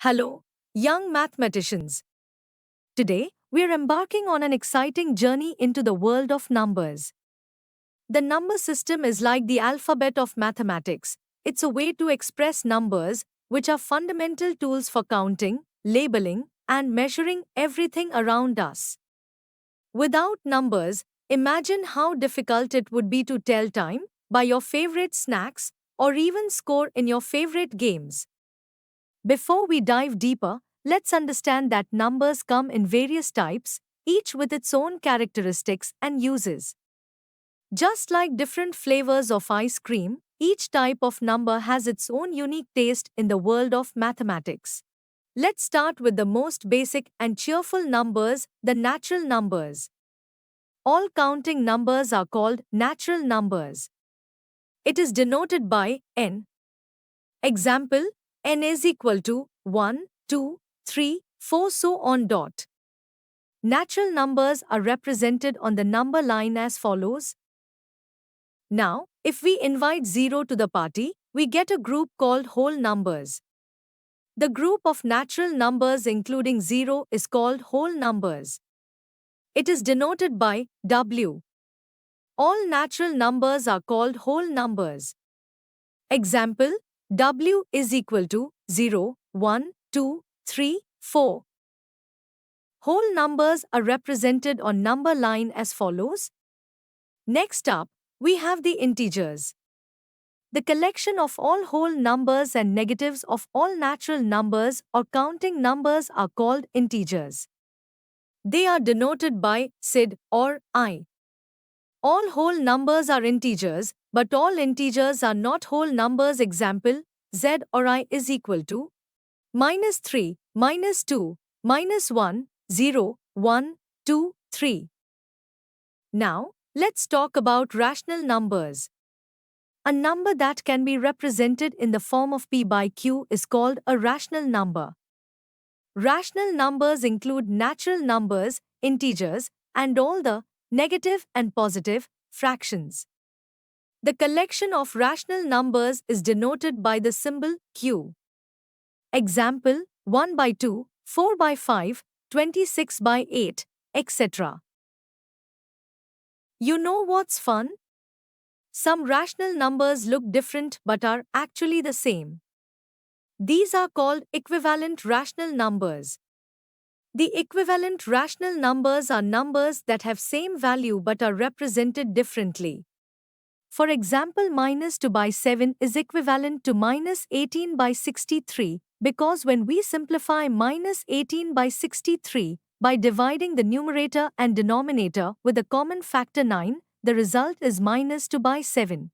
Hello, young mathematicians. Today, we are embarking on an exciting journey into the world of numbers. The number system is like the alphabet of mathematics. It's a way to express numbers, which are fundamental tools for counting, labeling, and measuring everything around us. Without numbers, imagine how difficult it would be to tell time, buy your favorite snacks, or even score in your favorite games. Before we dive deeper, let's understand that numbers come in various types, each with its own characteristics and uses. Just like different flavors of ice cream, each type of number has its own unique taste in the world of mathematics. Let's start with the most basic and cheerful numbers, the natural numbers. All counting numbers are called natural numbers. It is denoted by n. Example, n is equal to 1, 2, 3, 4 so on dot. Natural numbers are represented on the number line as follows. Now, if we invite 0 to the party, we get a group called whole numbers. The group of natural numbers including 0 is called whole numbers. It is denoted by W. All natural numbers are called whole numbers. Example, W is equal to 0, 1, 2, 3, 4. Whole numbers are represented on number line as follows. Next up, we have the integers. The collection of all whole numbers and negatives of all natural numbers or counting numbers are called integers. They are denoted by SID or I. All whole numbers are integers, but all integers are not whole numbers. Example, Z or I is equal to -3, -2, -1, 0, 1, 2, 3. Now, let's talk about rational numbers. A number that can be represented in the form of P by Q is called a rational number. Rational numbers include natural numbers, integers, and all the negative and positive fractions. The collection of rational numbers is denoted by the symbol Q. Example, 1 by 2, 4 by 5, 26 by 8, etc. You know what's fun? Some rational numbers look different but are actually the same. These are called equivalent rational numbers. The equivalent rational numbers are numbers that have same value but are represented differently. For example, -2 by 7 is equivalent to -18 by 63 because when we simplify -18 by 63 by dividing the numerator and denominator with a common factor 9, the result is -2 by 7.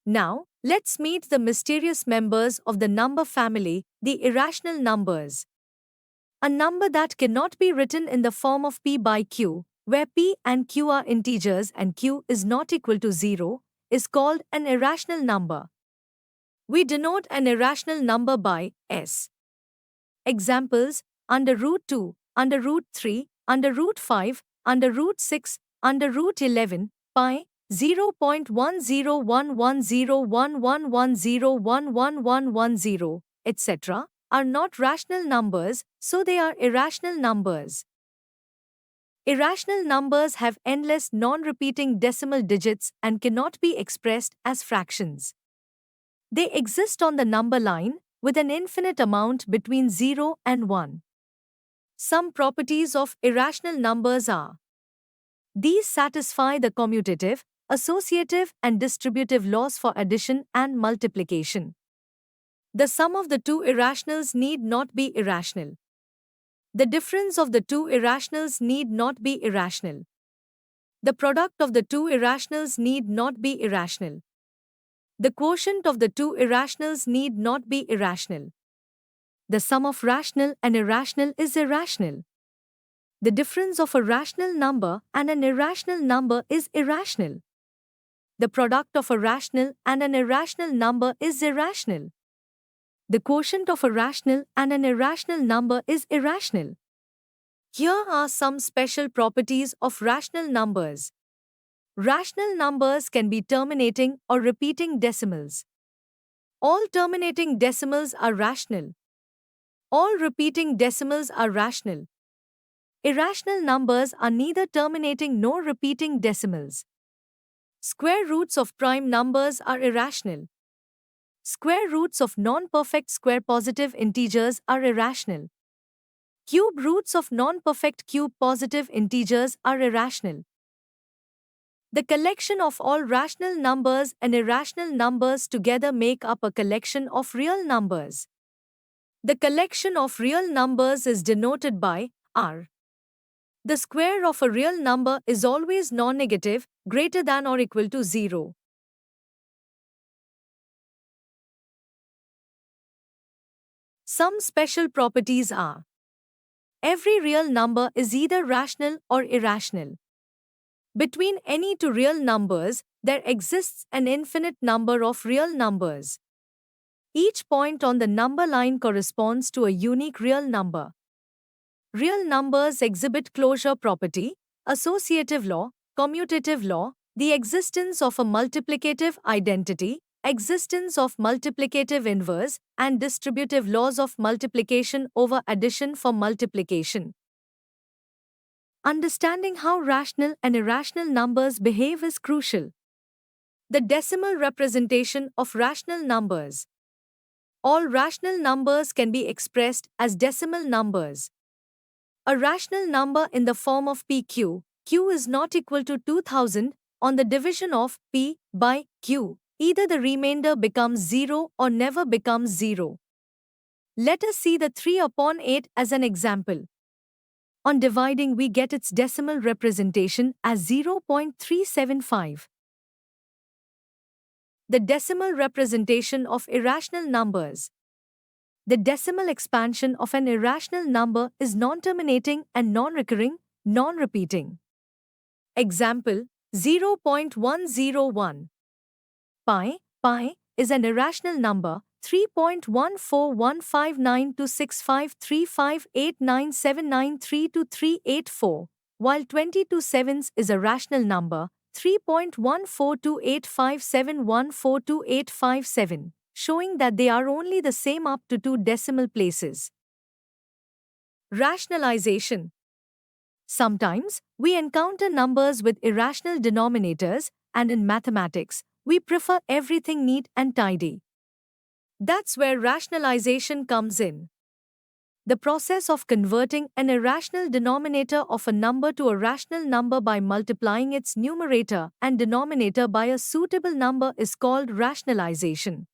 Now, let's meet the mysterious members of the number family, the irrational numbers. A number that cannot be written in the form of P by Q, where P and Q are integers and Q is not equal to 0, is called an irrational number. We denote an irrational number by S. Examples, under root 2, under root 3, under root 5, under root 6, under root 11, pi, 0.10110111101110, etc., are not rational numbers, so they are irrational numbers. Irrational numbers have endless non-repeating decimal digits and cannot be expressed as fractions. They exist on the number line, with an infinite amount between 0 and 1. Some properties of irrational numbers are: these satisfy the commutative, associative, and distributive laws for addition and multiplication. The sum of the two irrationals need not be irrational. The difference of the two irrationals need not be irrational. The product of the two irrationals need not be irrational. The quotient of the two irrationals need not be irrational. The sum of rational and irrational is irrational. The difference of a rational number and an irrational number is irrational. The product of a rational and an irrational number is irrational. The quotient of a rational and an irrational number is irrational. Here are some special properties of rational numbers. Rational numbers can be terminating or repeating decimals. All terminating decimals are rational. All repeating decimals are rational. Irrational numbers are neither terminating nor repeating decimals. Square roots of prime numbers are irrational. Square roots of non-perfect square positive integers are irrational. Cube roots of non-perfect cube positive integers are irrational. The collection of all rational numbers and irrational numbers together make up a collection of real numbers. The collection of real numbers is denoted by R. The square of a real number is always non-negative, greater than or equal to 0. Some special properties are: every real number is either rational or irrational. Between any two real numbers, there exists an infinite number of real numbers. Each point on the number line corresponds to a unique real number. Real numbers exhibit closure property, associative law, commutative law, the existence of a multiplicative identity, existence of multiplicative inverse, and distributive laws of multiplication over addition for multiplication. Understanding how rational and irrational numbers behave is crucial. The decimal representation of rational numbers. All rational numbers can be expressed as decimal numbers. A rational number in the form of PQ, Q is not equal to 2000, on the division of P by Q, either the remainder becomes 0 or never becomes 0. Let us see the 3/8 as an example. On dividing, we get its decimal representation as 0.375. The decimal representation of irrational numbers. The decimal expansion of an irrational number is non-terminating and non-recurring, non-repeating. Example, 0.101. Pi is an irrational number, 3.1415926535897932384, while 22 sevens is a rational number, 3.14285714287, showing that they are only the same up to 2 decimal places. Rationalization. Sometimes, we encounter numbers with irrational denominators, and in mathematics, we prefer everything neat and tidy. That's where rationalization comes in. The process of converting an irrational denominator of a number to a rational number by multiplying its numerator and denominator by a suitable number is called rationalization.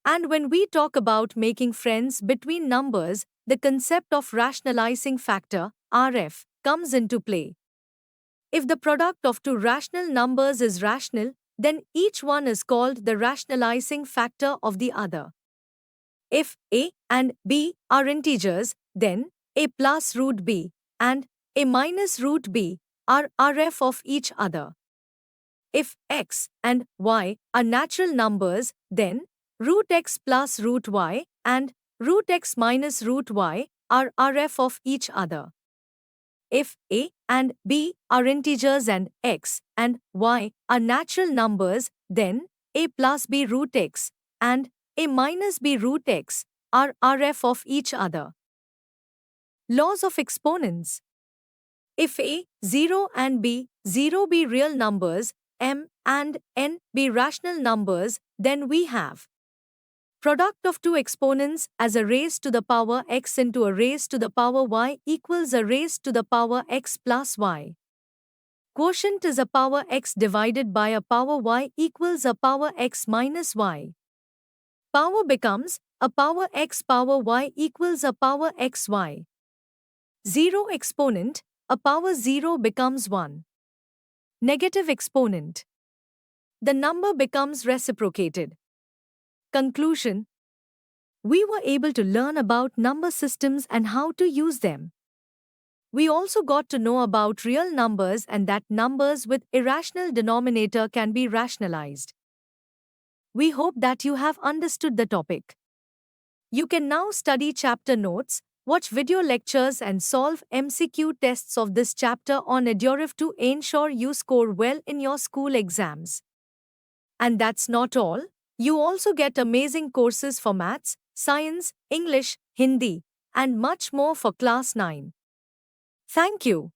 And when we talk about making friends between numbers, the concept of rationalizing factor, RF, comes into play. If the product of two rational numbers is rational, then each one is called the rationalizing factor of the other. If a and b are integers, then a plus root b and a minus root b are RF of each other. If x and y are natural numbers, then root x plus root y and root x minus root y are RF of each other. If a and b are integers and x and y are natural numbers, then a plus b root x and a minus b root x are RF of each other. Laws of exponents. If a, 0 and b, 0 be real numbers, m and n be rational numbers, then we have product of two exponents as a raised to the power x into a raised to the power y equals a raised to the power x plus y. Quotient is a power x divided by a power y equals a power x minus y. Power becomes a power x power y equals a power xy. 0 exponent, a power 0 becomes 1. Negative exponent. The number becomes reciprocated. Conclusion. We were able to learn about number systems and how to use them. We also got to know about real numbers and that numbers with irrational denominator can be rationalized. We hope that you have understood the topic. You can now study chapter notes, watch video lectures and solve MCQ tests of this chapter on Eduref to ensure you score well in your school exams. And that's not all. You also get amazing courses for maths, science, English, Hindi, and much more for Class 9. Thank you.